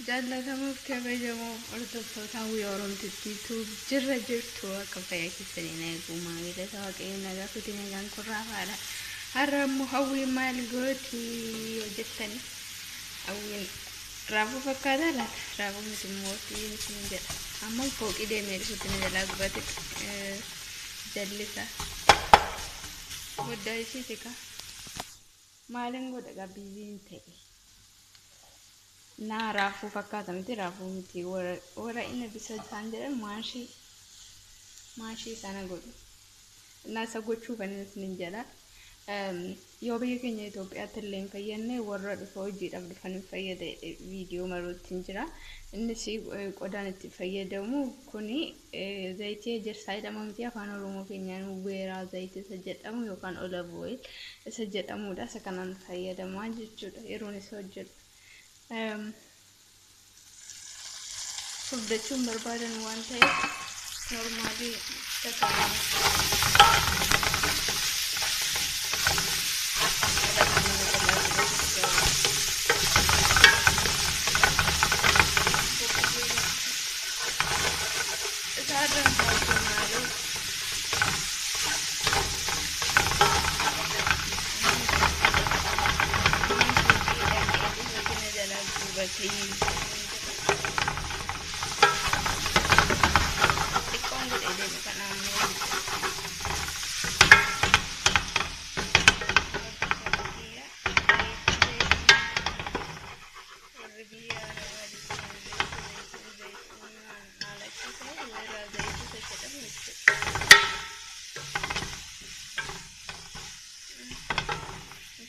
jaallatamuuf kabajamoo hordoftoota Oromtittiitu jirra jirtu akka fayyaa keessanii eeguu maamila waaqayyoon nagaa fuutiin eegaan kurraafaadha. Har'a immoo hawwiin maal gooti hojjettanii? Hawwiin raafuu fakkaataa laata? Raafuu miti mootii isin jedha. Amma fooqii deemee fuutiin jalaa gubate jallisa. Goddaa ishiiti ka? Maaliin godha qabbiin ta'e? Na raafuu fakkaata miti raafuu miti warra inni bisa isaan jedhan maashii sana godhu. Na isa gochuu kan inni jedha. Yoo biyya keenya Itoophiyaatti illee hin fayyadne warra dhufa hojiidhaaf dhufan hin fayyada viidiyoo maruutti hin jira. Innis qodaan itti fayyadamu kuni zayitii ejersaa jedhama miti afaan Oromoo keenyaan weeraa zayitii isa jedhamu yookaan olive oil isa jedhamudha. Isa kanaan fayyadamaa jechuudha yeroon isa hojjetu. Furdachuun barbaadan waan ta'eef normaalii takkaama. Isaarraan baay'ee maaloo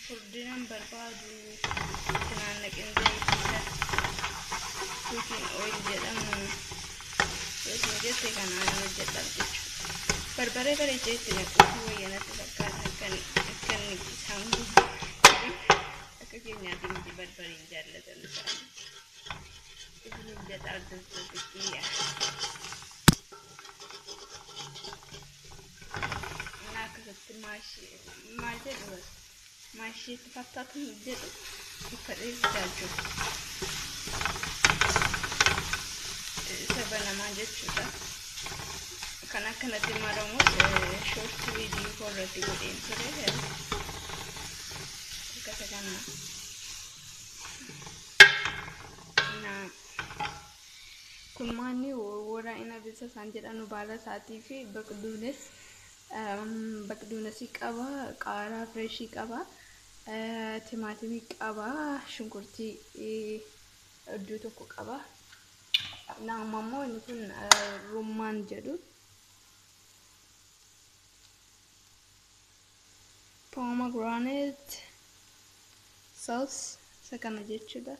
furdinaan barbaadu kanaan naqin zayitiidha. Cooking oil jedhamu yookiin jette kanaan hojjetan jechuudha. Barbaree bareechee itti naquutu wayyanatti fakkaata akka inni isaan akka keenyaatti miti barbareen jaallatan isaanii. Isin hojjeta argamtoota kiyya. Akkasatti maal jedhu maashii fakkaatu jedhu uffadhee jaalchuu sabanamaa jechuudha. Kan akkanatti maramus shoortii viidiyoo irratti godheen ture akkasa kana. Kun maanni warra ina bisa isaan jedhanu baala isaatii fi baqduunesii qaba, qaaraa fireeshii qaba, timaatimii qaba, shunkurtii iddoo tokko qaba. Naamammoo inni kun rummaan jedhu. Pomegranate sauce isa kana jechuudha.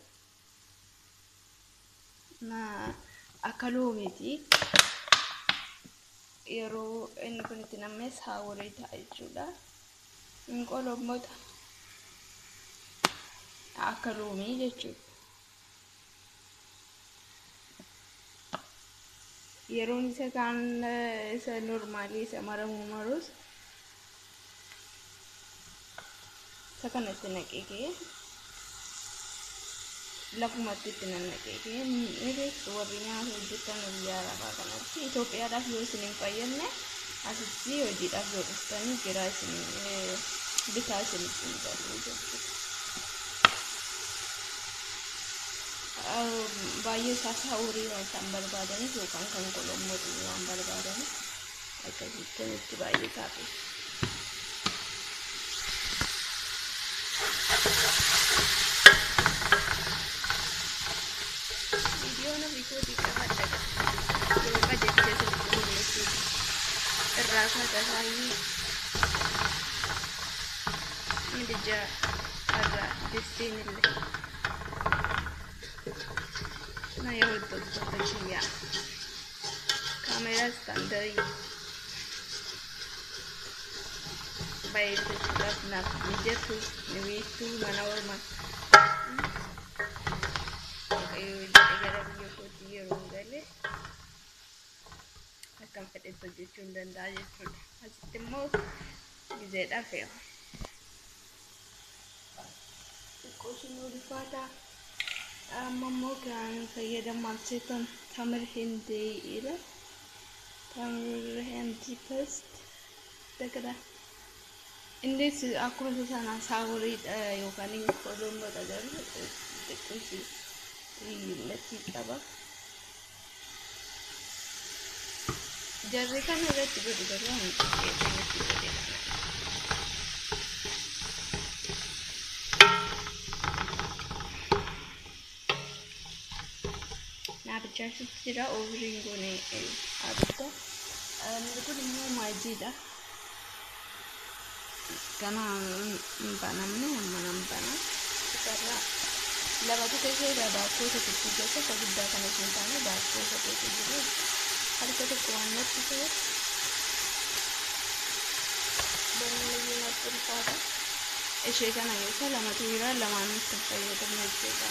Akka loomiiti. Yeroo inni kun itti nam'ee saawwaree ta'a jechuudha. Qolommota akka loomii jechuudha. Yeroon isa kaan isa normaalii isa maramuu marus isa kanatti naqee lafumatti itti naqee ni beektu warri nyaata hojjetan biyya arabaa kanatti Itoophiyaadhaaf yoo isin hin fayyadne asitti hojiidhaaf yoo dhuftanii jira isin bitaa isin ittiin galuu jechuudha. Baay'ee isaa horii waan isaan barbaadaniif yookaan kan qolommootu waan barbaadaniif akkasitti itti baay'ee taa'e. Viidiyoon ofiisooti qabadha. Yeroo qajeelchee sirriitti mul'isuuti. Irraa kaata baay'ee midija irraa distiin illee. Na yoo hojjettoota kiyyaa kaameraa istaandarii baay'eeffachuudhaaf naaf mijatu ni beektu mana ormaa waaqayyoo jedhe gara biyya kootii yeroo galee akkam fedhetti hojjechuu hin danda'a jechuudha. Asitti immoo gizeedhaaf xiqqoo isheen ulfaataa Mammoo kan fayyadamaa jirtan tamir hindii ila tamir hindii past dakara innis akkuma sana saawuriidha yookaan inni kodomboodha garuu xiqqoosi latti qaba jarri kana irratti godhu garuu irratti godhe Nabichashit jira overing gone abita kun immoo maajiidha kana banamne manam bana karra labatu keessa baakoo tokko keessa guddaa kana seentane baakoo tokko jira harka tokko waan natti ta'e banamne natti ulfaata ishee kana keessa lamatu jira lamaan nutti fayyadamu jechuudha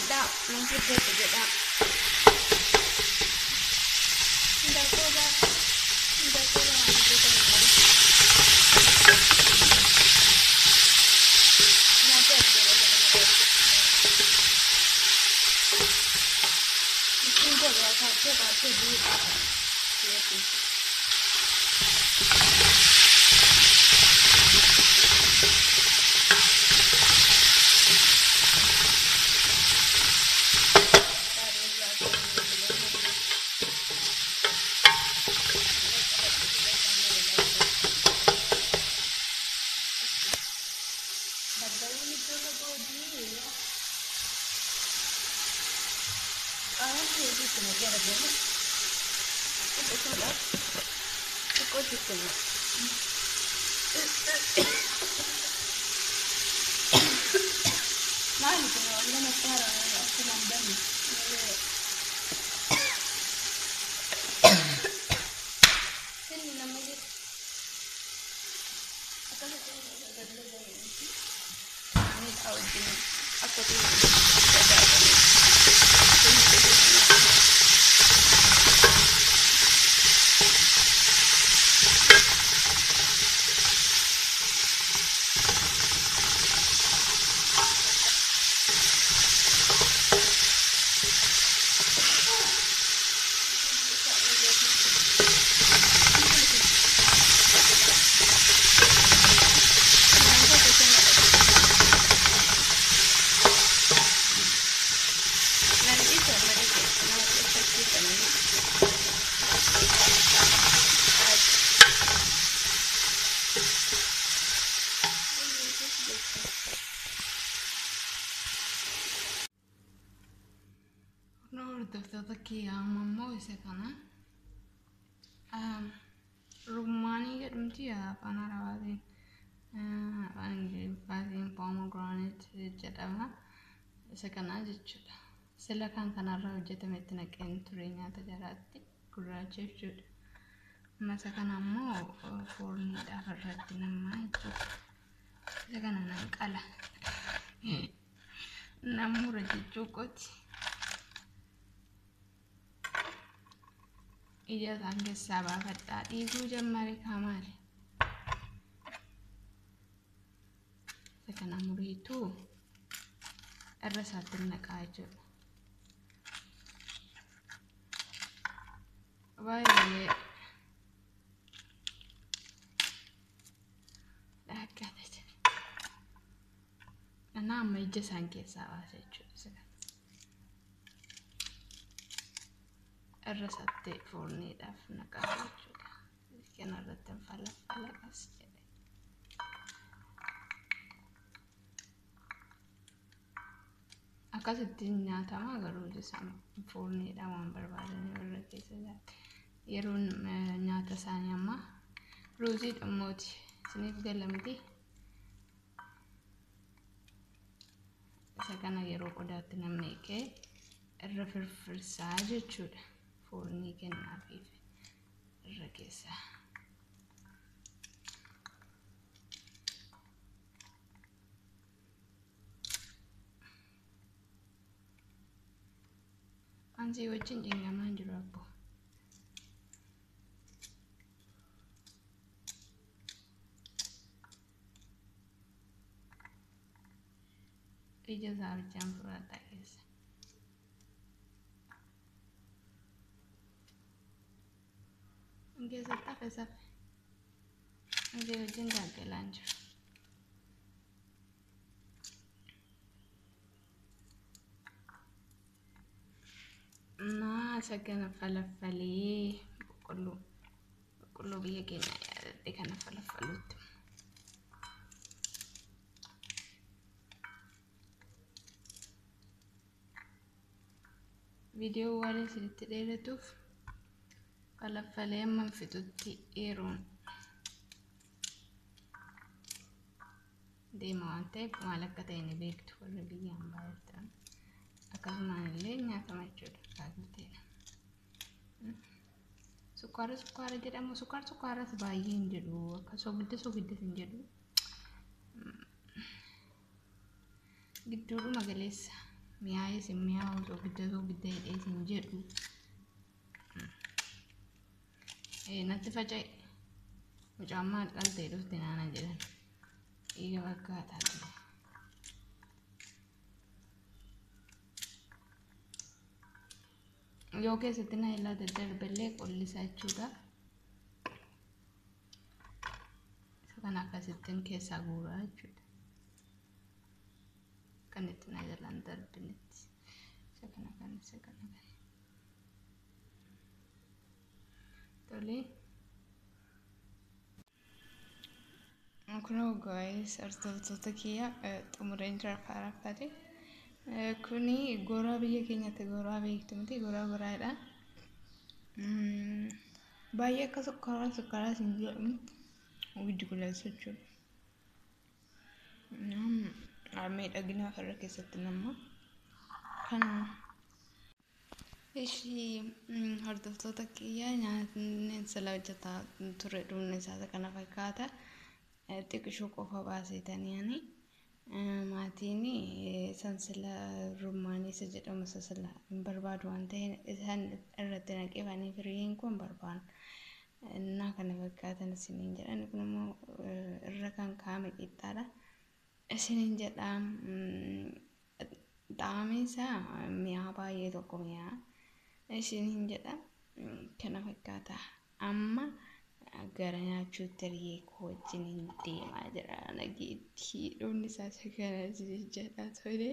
ada mungkin dia tidak tidak kuat Rumani jedhamti afaan arabaatiin afaan ingiliffaatiin pomegranate jedhama isa kana jechuudha sila kan kanarraa hojjetametti naqeen ture nyaata jalaatti gurraacha jechuudha masa kana immoo foorniidhaaf irratti namaa jechuudha isa kana nan qala namura jechuu qooti ija isaan keessaa baafadhaa dhiiguu jammari kaamaali isa kana muriituu irra isaatti naqaa jechuudha baay'ee dhaggate jira amma ija isaan keessaa baasa jechuudha irra isaatti foorniidhaaf naqaa jechuudha kana irratti falaqas jedhe akkasitti nyaatama garuu isaan foorniidhaan waan barbaadan irra keessa jiraate yeroo nyaata isaanii amma ruuzii dhummooti isiniif galamti isa kana yeroo qodaatti namni eegee irra firfirsaa jechuudha foornii kennaafiif irra keessa. Anzi wajjin jengamaan jiru abbo. Ija isaa bichaan fudhadhaa keessa. Keessa tafe safe. Anzi wajjin gaaggalaan jiru. Sagana falaffalee boqqolloo biyya keenya yaadadhe kana falaffaluutti. Viidiyoo waan isinitti dheeratuuf falaffalee amman fixutti yeroon deema waan ta'eef maal akka ta'e ni beektu warri biyya hambaa jirtan. Akkasumaan illee nyaatama jechuudha kaakilteedha. Sukkaara jedhamu sukkaaras baay'ee hin jedhu akka soogidda hin jedhu. Gidduudhuma galeessa mi'aayis hin mi'aawu soogidda hidhees hin jedhu. Natti faca'e mucammaa qaltee dhufte naana jedhan dhiiga fakkaataa ture. Yoo keessatti na ilaa daddarballee qollisaa jechuudha. Isa kana akkasittiin keessaa guuraa jechuudha. Kan itti na jalaan darbinetti. Isa kana. Tole. Kunoo guys hordoftoota kiyya xumureen jira faarafate. Kuni goraa biyya keenyatti goraa beektu miti goraadha. Baay'ee akka sukkaaraa hin jedhamu giddu galeessa jechuudha. Miidhagina irra keessatti nama kana. Ishii hordoftoota kiyya nyaatni sala hojjetaa ture dhumni isaa kana fakkaata. Xiqqishoo qofa baasetanii maatiin sansila rummaanii isa jedhamu sansila hin barbaadu waan ta'eef isaan irratti naqeefanii firiin kun barbaan innaa kana fakkaatan isiniin jedhan kun immoo irra kan kaa'ame qixxaadha isiniin jedha xaamii isaa mi'aa baay'ee tokko mi'aa isiniin jedha kana fakkaata amma gara nyaachuutti hiriyee koo wajjin deemaa jira nageetti dhumni isaa kana jedha tole.